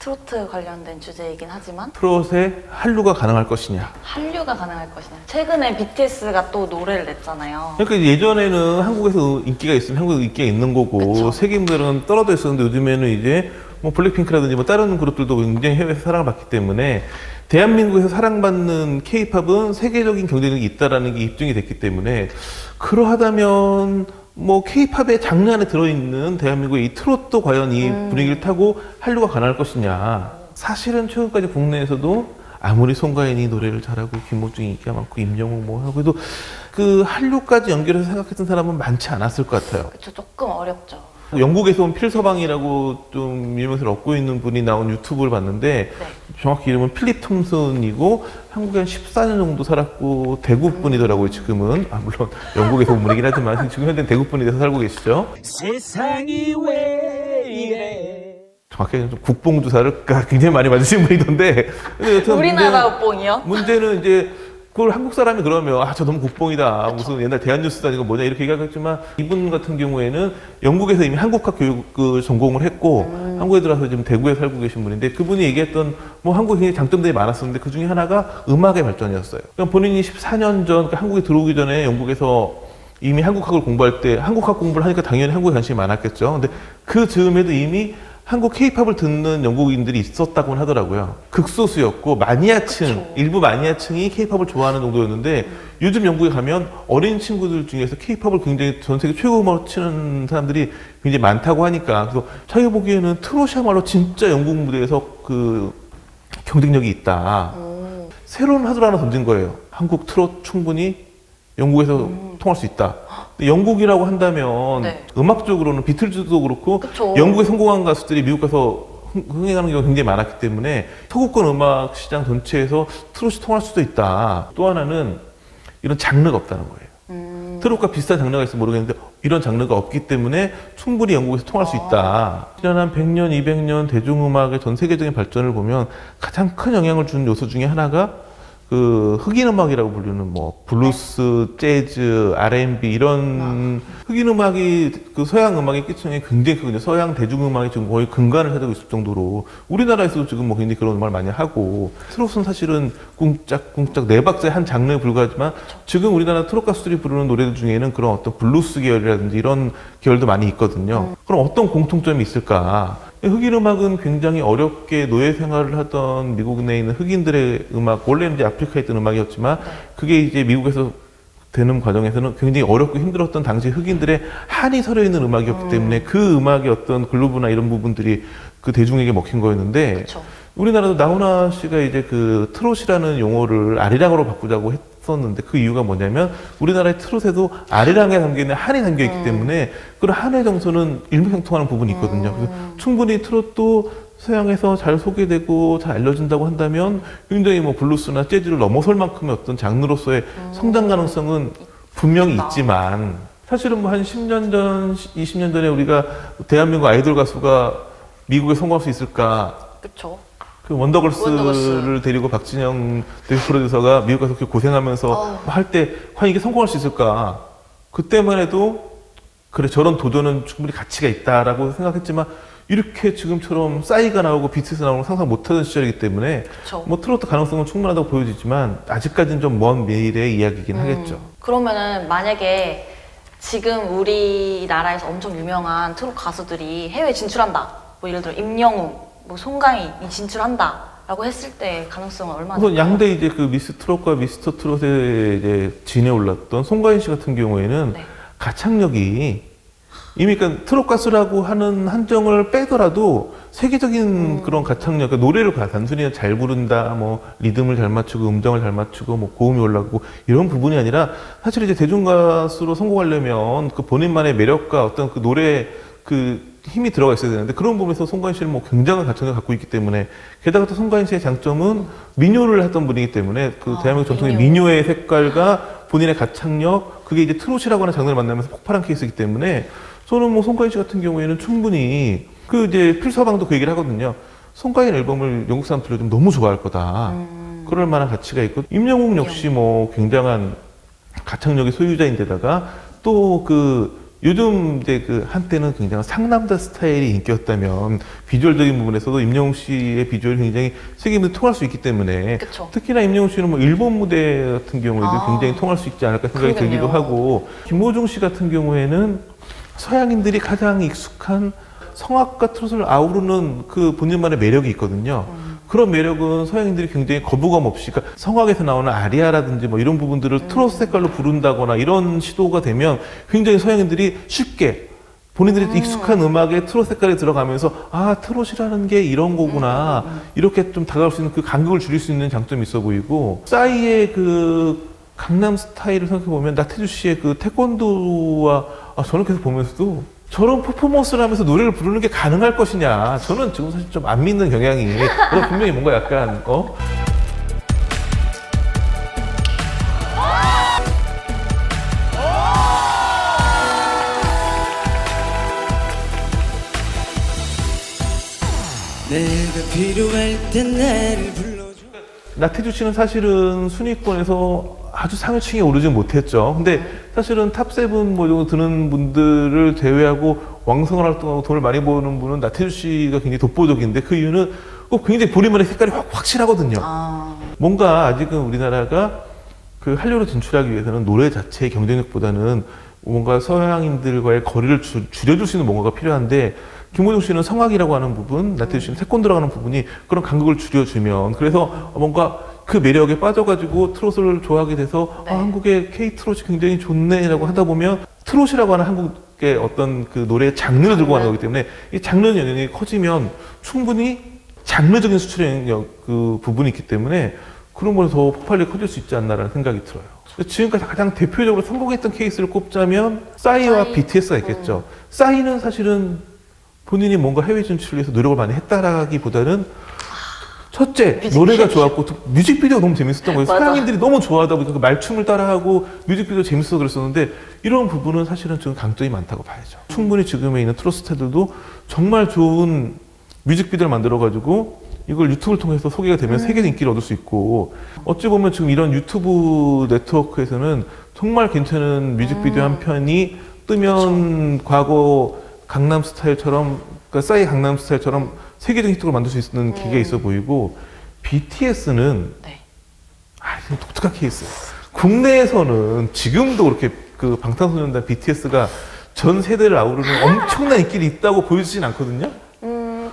트로트 관련된 주제이긴 하지만 트롯에 한류가 가능할 것이냐. 한류가 가능할 것이냐. 최근에 BTS가 또 노래를 냈잖아요. 그러니까 예전에는 한국에서 인기가 있으면 한국에서 인기가 있는 거고 그쵸. 세계 무대로는 떨어져 있었는데 요즘에는 이제 뭐 블랙핑크라든지 뭐 다른 그룹들도 굉장히 해외에서 사랑을 받기 때문에 대한민국에서 사랑받는 K-팝은 세계적인 경쟁력이 있다라는 게 입증이 됐기 때문에 그러하다면 뭐 K-팝의 장르 안에 들어있는 대한민국의 이 트롯도 과연 이 분위기를 타고 한류가 가능할 것이냐. 사실은 최근까지 국내에서도 아무리 송가인이 노래를 잘하고 김호중이 인기가 많고 임영웅 뭐 하고 해도 그 한류까지 연결해서 생각했던 사람은 많지 않았을 것 같아요. 그쵸, 조금 어렵죠. 영국에서 온 필서방이라고 좀 유명세를 얻고 있는 분이 나온 유튜브를 봤는데 네. 정확히 이름은 필립 톰슨이고 한국에 한 14년 정도 살았고 대구 분이더라고요 지금은. 아 물론 영국에서 온 분이긴 하지만 지금 현재는 대구 분이 돼서 살고 계시죠. 세상이 왜 이래. 정확히 좀 국뽕주사를 굉장히 많이 맞으신 분이던데 근데 여튼 우리나라 뽕이요? 문제는 이제 그걸 한국 사람이 그러면 아 저 너무 국뽕이다 무슨 옛날 대한뉴스다 이거 뭐냐 이렇게 얘기하겠지만 이분 같은 경우에는 영국에서 이미 한국학 교육을 전공을 했고 한국에 들어와서 지금 대구에 살고 계신 분인데 그분이 얘기했던 뭐 한국에 굉장히 장점들이 많았었는데 그 중에 하나가 음악의 발전이었어요. 그러니까 본인이 14년 전 그러니까 한국에 들어오기 전에 영국에서 이미 한국학을 공부할 때 한국학 공부를 하니까 당연히 한국에 관심이 많았겠죠. 근데 그 즈음에도 이미 한국 K-팝을 듣는 영국인들이 있었다고는 하더라고요. 극소수였고 마니아층, 그쵸. 일부 마니아층이 K-팝을 좋아하는 정도였는데 요즘 영국에 가면 어린 친구들 중에서 K-팝을 굉장히 전 세계 최고 음악으로 치는 사람들이 굉장히 많다고 하니까 그래서 자기가 보기에는 트롯이야말로 진짜 영국 무대에서 그 경쟁력이 있다. 새로운 화두를 하나 던진 거예요. 한국 트롯 충분히 영국에서 통할 수 있다. 근데 영국이라고 한다면 네. 음악적으로는 비틀즈도 그렇고 그쵸. 영국에 성공한 가수들이 미국 가서 흥행하는 경우가 굉장히 많았기 때문에 서구권 음악 시장 전체에서 트롯이 통할 수도 있다. 또 하나는 이런 장르가 없다는 거예요. 트롯과 비슷한 장르가 있을지 모르겠는데 이런 장르가 없기 때문에 충분히 영국에서 통할 수 있다. 지난 한 100년, 200년 대중음악의 전 세계적인 발전을 보면 가장 큰 영향을 준 요소 중에 하나가 그 흑인 음악이라고 부르는 뭐 블루스, 재즈, R&B 이런 흑인 음악이 그 서양 음악의 끼쳐이 굉장히 크거든요. 서양 대중음악이 지금 거의 근간을 해대고 있을 정도로 우리나라에서도 지금 뭐 굉장히 그런 음악을 많이 하고 트롯은 사실은 꿍짝꿍짝 네 박자의 한 장르에 불과하지만 지금 우리나라 트롯 가수들이 부르는 노래들 중에는 그런 어떤 블루스 계열이라든지 이런 계열도 많이 있거든요. 그럼 어떤 공통점이 있을까? 흑인 음악은 굉장히 어렵게 노예 생활을 하던 미국 내에 있는 흑인들의 음악, 원래는 이제 아프리카에 있던 음악이었지만 그게 이제 미국에서 되는 과정에서는 굉장히 어렵고 힘들었던 당시 흑인들의 한이 서려 있는 음악이었기 때문에 그 음악의 어떤 글루브나 이런 부분들이 그 대중에게 먹힌 거였는데 그쵸. 우리나라도 나훈아 씨가 이제 그 트롯이라는 용어를 아리랑으로 바꾸자고 했었는데 그 이유가 뭐냐면 우리나라의 트롯에도 아리랑에 담겨있는 한이 담겨있기 때문에 그런 한의 정서는 일맥상통하는 부분이 있거든요. 그래서 충분히 트롯도 서양에서 잘 소개되고 잘 알려진다고 한다면 굉장히 뭐 블루스나 재즈를 넘어설 만큼의 어떤 장르로서의 성장 가능성은 분명히 있지만 사실은 뭐 한 10년 전, 20년 전에 우리가 대한민국 아이돌 가수가 미국에 성공할 수 있을까? 그쵸. 그 원더걸스를 원더걸스. 데리고 박진영 대표 프로듀서가 미국 가서 그렇게 고생하면서 할 때 과연 이게 성공할 수 있을까? 그때만 해도 그래 저런 도전은 충분히 가치가 있다라고 생각했지만 이렇게 지금처럼 싸이가 나오고 BTS 나오는 거 상상 못하던 시절이기 때문에 그쵸. 뭐 트로트 가능성은 충분하다고 보여지지만 아직까지는 좀 먼 미래의 이야기이긴 하겠죠. 그러면은 만약에 지금 우리나라에서 엄청 유명한 트롯 가수들이 해외 진출한다. 뭐 예를 들어 임영웅, 뭐 송가인이 진출한다. 라고 했을 때 가능성은 얼마나 우선 될까요? 양대 이제 그 미스 트롯과 미스터 트롯에 이제 진에 올랐던 송가인 씨 같은 경우에는 네. 가창력이 이미 그러니까 트롯 가수라고 하는 한정을 빼더라도 세계적인 그런 가창력, 그러니까 노래를 단순히 잘 부른다, 뭐 리듬을 잘 맞추고 음정을 잘 맞추고 뭐 고음이 올라가고 이런 부분이 아니라 사실 이제 대중 가수로 성공하려면 그 본인만의 매력과 어떤 그 노래 그 힘이 들어가 있어야 되는데 그런 부분에서 송가인 씨는 뭐 굉장한 가창력을 갖고 있기 때문에 게다가 또 송가인 씨의 장점은 민요를 했던 분이기 때문에 그 대한민국 전통의 민요의 색깔과 본인의 가창력 그게 이제 트롯이라고 하는 장르를 만나면서 폭발한 케이스이기 때문에 저는 뭐 송가인 씨 같은 경우에는 충분히 그 이제 필서방도 그 얘기를 하거든요. 송가인 앨범을 영국 사람 들려주면 너무 좋아할 거다. 그럴 만한 가치가 있고 임영웅 역시 뭐 굉장한 가창력의 소유자인데다가 또 그 요즘 이제 그 한때는 굉장히 상남자 스타일이 인기였다면 비주얼적인 부분에서도 임영웅 씨의 비주얼이 굉장히 세계 무대 통할 수 있기 때문에 그쵸. 특히나 임영웅 씨는 뭐 일본 무대 같은 경우에도 굉장히 통할 수 있지 않을까 생각이 그러겠네요. 들기도 하고 김호중 씨 같은 경우에는 서양인들이 가장 익숙한 성악과 트롯을 아우르는 그 본인만의 매력이 있거든요. 그런 매력은 서양인들이 굉장히 거부감 없이, 그러니까 성악에서 나오는 아리아라든지 뭐 이런 부분들을 트롯 색깔로 부른다거나 이런 시도가 되면 굉장히 서양인들이 쉽게 본인들이 익숙한 음악에 트롯 색깔이 들어가면서 아, 트롯이라는 게 이런 거구나. 이렇게 좀 다가올 수 있는 그 간극을 줄일 수 있는 장점이 있어 보이고, 싸이의 그 강남 스타일을 생각해보면 나태주 씨의 그 태권도와 저는 계속 보면서도 저런 퍼포먼스를 하면서 노래를 부르는 게 가능할 것이냐. 저는 지금 사실 좀 안 믿는 경향이. 분명히 뭔가 약간, 내가 필요할 땐 나를 불러줘. 나태주 씨는 사실은 순위권에서 아주 상위층에 오르지 못했죠. 근데 사실은 탑7 뭐 정도 드는 분들을 제외하고 왕성을 활동하고 돈을 많이 버는 분은 나태주 씨가 굉장히 독보적인데, 그 이유는 꼭 굉장히 본인만의 색깔이 확실하거든요. 뭔가 아직은 우리나라가 그 한류로 진출하기 위해서는 노래 자체의 경쟁력보다는 뭔가 서양인들과의 거리를 줄여줄 수 있는 뭔가가 필요한데, 김호중 씨는 성악이라고 하는 부분, 나태주 씨는 태권도라고 하는 부분이 그런 간극을 줄여주면, 그래서 뭔가 그 매력에 빠져가지고 트롯을 좋아하게 돼서 네. 한국의 K-트롯이 굉장히 좋네라고 하다 보면 트롯이라고 하는 한국의 어떤 그 노래의 장르를 들고 가는 거기 때문에 이 장르 영역이 커지면 충분히 장르적인 수출의 영역 그 부분이 있기 때문에 그런 거는 더 폭발력이 커질 수 있지 않나라는 생각이 들어요. 지금까지 가장 대표적으로 성공했던 케이스를 꼽자면 싸이와 싸이. BTS가 있겠죠. 싸이는 사실은 본인이 뭔가 해외 진출을 위해서 노력을 많이 했다라기보다는 첫째, 뮤직비디오. 노래가 좋았고 뮤직비디오가 너무 재밌었던 거예요. 맞아. 서양인들이 너무 좋아하다 보니까 그 말춤을 따라하고 뮤직비디오 재밌어서 그랬었는데, 이런 부분은 사실은 좀 강점이 많다고 봐야죠. 충분히 지금에 있는 트로트 스타들도 정말 좋은 뮤직비디오를 만들어가지고 이걸 유튜브를 통해서 소개가 되면 세계 인기를 얻을 수 있고, 어찌 보면 지금 이런 유튜브 네트워크에서는 정말 괜찮은 뮤직비디오 한 편이 뜨면 과거 강남스타일처럼, 그러니까 싸이 강남스타일처럼 세계적인 히트를 만들 수 있는 기회가 있어 보이고, BTS는 네. 좀 독특한 케이스예요. 국내에서는 지금도 그렇게 그 방탄소년단 BTS가 전 세대를 아우르는 엄청난 인기를 있다고 보여지진 않거든요.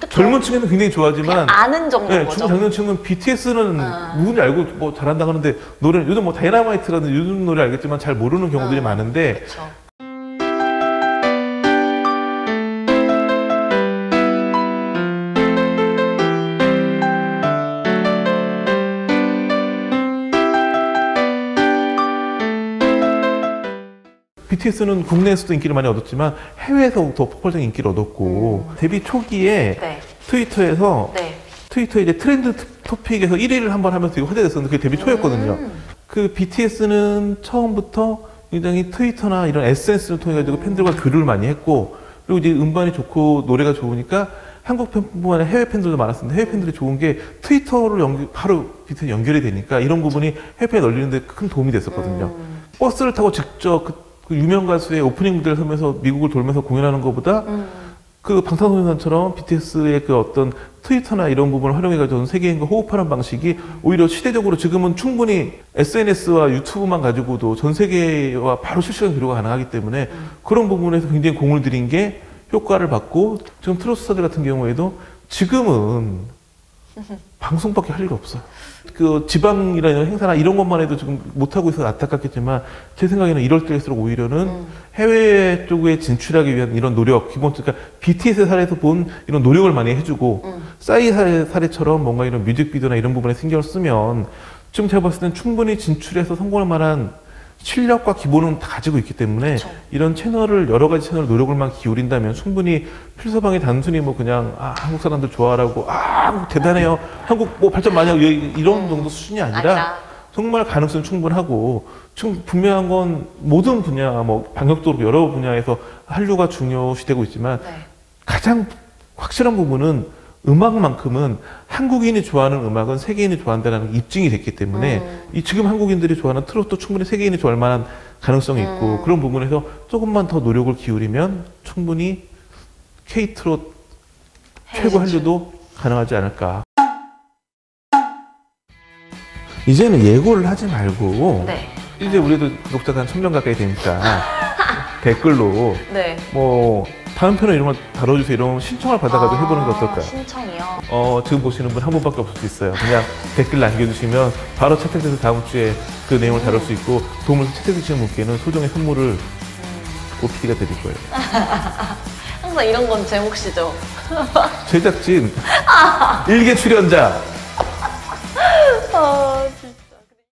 그쵸. 젊은 층에는 굉장히 좋아하지만, 그냥 아는 정도인 거죠. 중장년층은 BTS는 누군지 알고 뭐 잘한다 하는데, 노래는 요즘 뭐 다이너마이트라든지 요즘 노래 알겠지만 잘 모르는 경우들이 많은데, 그쵸. BTS는 국내에서도 인기를 많이 얻었지만 해외에서 더 폭발적인 인기를 얻었고, 데뷔 초기에 네. 트위터에서 네. 트위터에 이제 트렌드 토픽에서 1위를 한번 하면서 되게 화제됐었는데 그게 데뷔 초였거든요. 그 BTS는 처음부터 굉장히 트위터나 이런 SNS를 통해 가지고 팬들과 교류를 많이 했고, 그리고 이제 음반이 좋고 노래가 좋으니까 한국 팬뿐만 아니라 해외 팬들도 많았었는데, 해외 팬들이 좋은 게 트위터를 바로 BTS 연결이 되니까 이런 부분이 해외 팬에 널리는 데 큰 도움이 됐었거든요. 버스를 타고 직접 그 유명 가수의 오프닝 무대를 서면서 미국을 돌면서 공연하는 것보다 그 방탄소년단처럼 BTS의 그 어떤 트위터나 이런 부분을 활용해가지고 세계인과 호흡하는 방식이 오히려 시대적으로 지금은 충분히 SNS와 유튜브만 가지고도 전 세계와 바로 실시간 교류가 가능하기 때문에 그런 부분에서 굉장히 공을 들인 게 효과를 받고, 지금 트로트 스타들 같은 경우에도 지금은 방송밖에 할 일이 없어요. 그 지방이라는 행사나 이런 것만 해도 지금 못하고 있어서 안타깝겠지만, 제 생각에는 이럴 때일수록 오히려는 해외 쪽에 진출하기 위한 이런 노력, 그러니까 BTS 사례에서 본 이런 노력을 많이 해주고, 싸이 사례처럼 뭔가 이런 뮤직비디오나 이런 부분에 신경을 쓰면 지금 제가 봤을 땐 충분히 진출해서 성공할 만한 실력과 기본은 다 가지고 있기 때문에, 그쵸. 이런 채널을, 여러 가지 채널 노력을만 기울인다면 충분히 필서방이 단순히 뭐 그냥 한국 사람들 좋아하라고 한국 대단해요, 한국 뭐 발전 많이 하고 이런 정도 수준이 아니라 정말 가능성이 충분하고, 지금 분명한 건 모든 분야, 뭐 방역도로 여러 분야에서 한류가 중요시되고 있지만, 네. 가장 확실한 부분은 음악만큼은 한국인이 좋아하는 음악은 세계인이 좋아한다는 입증이 됐기 때문에, 이 지금 한국인들이 좋아하는 트로트도 충분히 세계인이 좋아할 만한 가능성이 있고 그런 부분에서 조금만 더 노력을 기울이면 충분히 K트롯 최고 한류도 가능하지 않을까. 이제는 예고를 하지 말고 네. 이제 우리도 구독자가 한 1000명 가까이 되니까 댓글로 네. 뭐 다음 편에 이런 거 다뤄주세요 이런 신청을 받아가지고 해보는 게 어떨까요? 신청이요? 지금 보시는 분 한 분밖에 없을 수 있어요. 그냥 댓글 남겨주시면 바로 채택돼서 다음 주에 그 내용을 다룰 수 있고 도움을 채택해주시는 분께는 소정의 선물을 OPD가 드릴 거예요. 항상 이런 건 제 몫이죠. 제작진, 일개 출연자,